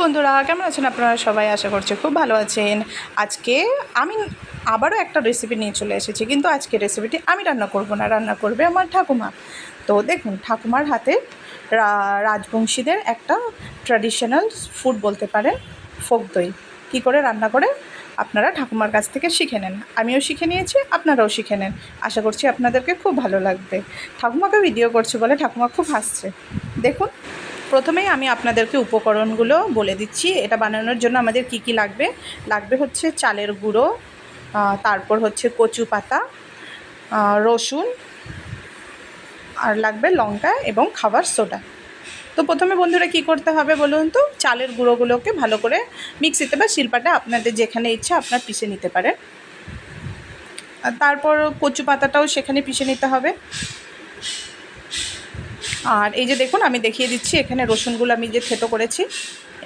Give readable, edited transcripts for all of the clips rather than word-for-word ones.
বন্ধুরা, কেমন আছেন আপনারা সবাই? আশা করছি খুব ভালো আছেন। আজকে আমি আবারও একটা রেসিপি নিয়ে চলে এসেছি, কিন্তু আজকে রেসিপিটি আমি রান্না করব না, রান্না করবে আমার ঠাকুমা। তো দেখুন, ঠাকুমার হাতে রাজবংশীদের একটা ট্র্যাডিশনাল ফুড বলতে পারেন, ফোক দই কী করে রান্না করে আপনারা ঠাকুমার কাছ থেকে শিখে নেন। আমিও শিখে নিয়েছি, আপনারাও শিখে নেন। আশা করছি আপনাদেরকে খুব ভালো লাগবে। ঠাকুমাকে ভিডিও করছি বলে ঠাকুমা খুব হাসছে। দেখুন, প্রথমেই আমি আপনাদেরকে উপকরণগুলো বলে দিচ্ছি। এটা বানানোর জন্য আমাদের কি কি লাগবে। লাগবে হচ্ছে চালের গুঁড়ো, তারপর হচ্ছে কচু পাতা, রসুন, আর লাগবে লঙ্কা এবং খাবার সোডা। তো প্রথমে বন্ধুরা কি করতে হবে বলুন তো? চালের গুঁড়োগুলোকে ভালো করে মিক্সিতে বা শিলপাটা আপনাদের যেখানে ইচ্ছা আপনার পিষে নিতে পারেন। তারপর কচু পাতাটাও সেখানে পিষে নিতে হবে। আর এই যে দেখুন, আমি দেখিয়ে দিচ্ছি এখানে রসুনগুলো আমি যে থেতো করেছি,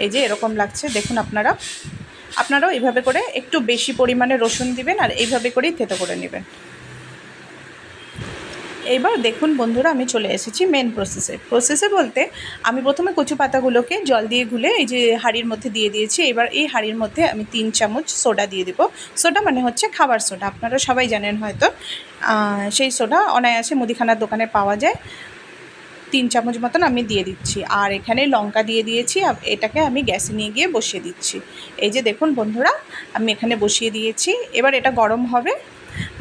এই যে এরকম লাগছে। দেখুন, আপনারাও এইভাবে করে একটু বেশি পরিমাণে রসুন দিবেন আর এইভাবে করেই থেতো করে নেবেন। এইবার দেখুন বন্ধুরা, আমি চলে এসেছি মেন প্রসেসে বলতে আমি প্রথমে কচু পাতাগুলোকে জল দিয়ে গুলে এই যে হাঁড়ির মধ্যে দিয়ে দিয়েছি। এবার এই হাঁড়ির মধ্যে আমি 3 চামচ সোডা দিয়ে দেবো। সোডা মানে হচ্ছে খাবার সোডা, আপনারা সবাই জানেন হয়তো। সেই সোডা অনায়াসে মুদিখানার দোকানে পাওয়া যায়। 3 চামচ মতন আমি দিয়ে দিচ্ছি। আর এখানে লঙ্কা দিয়ে দিয়েছি। এটাকে আমি গ্যাসে নিয়ে গিয়ে বসিয়ে দিচ্ছি। এই যে দেখুন বন্ধুরা, আমি এখানে বসিয়ে দিয়েছি। এবার এটা গরম হবে,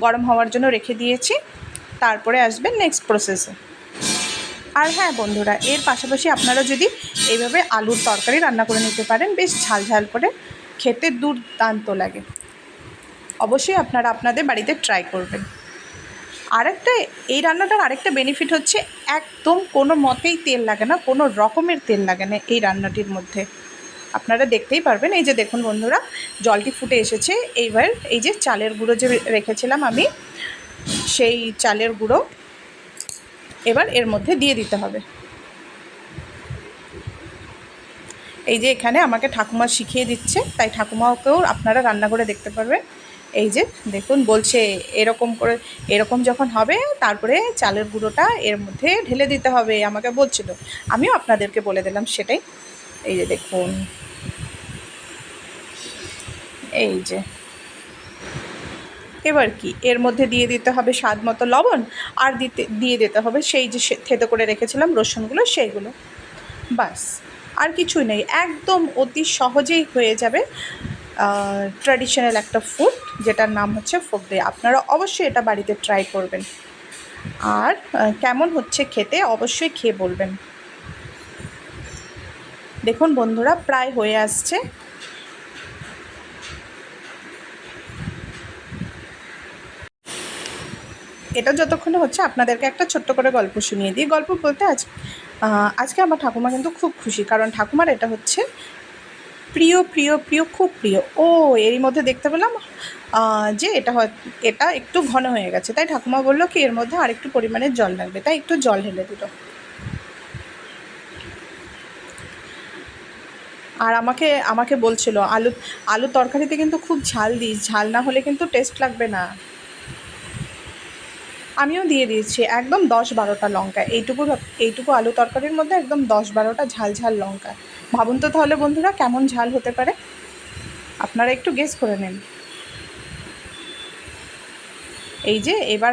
গরম হওয়ার জন্য রেখে দিয়েছি। তারপরে আসবে নেক্সট প্রসেসে। আর হ্যাঁ বন্ধুরা, এর পাশাপাশি আপনারা যদি এইভাবে আলুর তরকারি রান্না করে নিতে পারেন, বেশ ঝাল ঝাল করে, খেতে দুর্দান্ত লাগে। অবশ্যই আপনারা আপনাদের বাড়িতে ট্রাই করবেন। এই রান্নাটার আরেকটা বেনিফিট হচ্ছে, একদম কোনো মতেই তেল লাগে না, কোনো রকমের তেল লাগে না এই রান্নাটির মধ্যে। আপনারা দেখতেই পারবেন। এই যে দেখুন বন্ধুরা, জলটি ফুটে এসেছে। এইবার এই যে চালের গুঁড়ো যে রেখেছিলাম আমি, সেই চালের গুঁড়ো এবার এর মধ্যে দিয়ে দিতে হবে। এই যে এখানে আমাকে ঠাকুমা শিখিয়ে দিচ্ছে, তাই ঠাকুমাকেও আপনারা রান্না করে দেখতে পারবেন। এই যে দেখুন, বলছে এরকম যখন হবে তারপরে চালের গুঁড়োটা এর মধ্যে ঢেলে দিতে হবে, আমাকে বলছিল। আমিও আপনাদেরকে বলে দিলাম সেটাই। এই যে দেখুন, এই যে এবার কি এর মধ্যে দিয়ে দিতে হবে স্বাদ মতো লবণ, আর দিয়ে দিতে হবে সেই যে থেতো করে রেখেছিলাম রসুনগুলো, সেইগুলো। বাস, আর কিছুই নেই। একদম অতি সহজেই হয়ে যাবে ট্র্যাডিশনাল একটা ফুড, যেটার নাম হচ্ছে ফোক দই। আপনারা অবশ্যই এটা বাড়িতে ট্রাই করবেন। আর কেমন হচ্ছে খেতে অবশ্যই খেয়ে বলবেন। দেখুন বন্ধুরা, প্রায় হয়ে আসছে। এটা যতক্ষণে হচ্ছে আপনাদেরকে একটা ছোট্ট করে গল্প শুনিয়ে দিই। গল্প বলতে আজকে আমার ঠাকুমা কিন্তু খুব খুশি, কারণ ঠাকুমার এটা হচ্ছে প্রিয় প্রিয় প্রিয়, খুব প্রিয়। এরই মধ্যে দেখতে পেলাম যে এটা একটু ঘন হয়ে গেছে, তাই ঠাকুমা বললো কি এর মধ্যে আরেকটু পরিমাণে জল লাগবে, তাই একটু জল ঢেলে দিল। আর আমাকে বলছিল আলু তরকারিতে কিন্তু খুব ঝাল দিস, ঝাল না হলে কিন্তু টেস্ট লাগবে না। আমিও দিয়ে দিয়েছি একদম 10-12টা লঙ্কা। এইটুকু আলু তরকারির মধ্যে একদম 10-12টা ঝাল ঝাল লঙ্কা। ভাবুন তো তাহলে বন্ধুরা, কেমন ঝাল হতে পারে, আপনারা একটু গেস করে নিন। এই যে এবার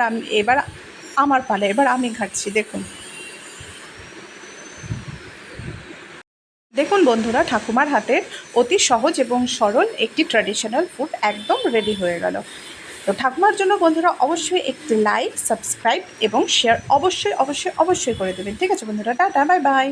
আমার পালা, এবার আমি ঘাটছি। দেখুন বন্ধুরা, ঠাকুমার হাতের অতি সহজ এবং সরল একটি ট্র্যাডিশনাল ফুড একদম রেডি হয়ে গেল। তো ঠাকুমার জন্য বন্ধুরা অবশ্যই একটি লাইক, সাবস্ক্রাইব এবং শেয়ার অবশ্যই অবশ্যই অবশ্যই করে দেবেন। ঠিক আছে বন্ধুরা, টাটা, বাই বাই।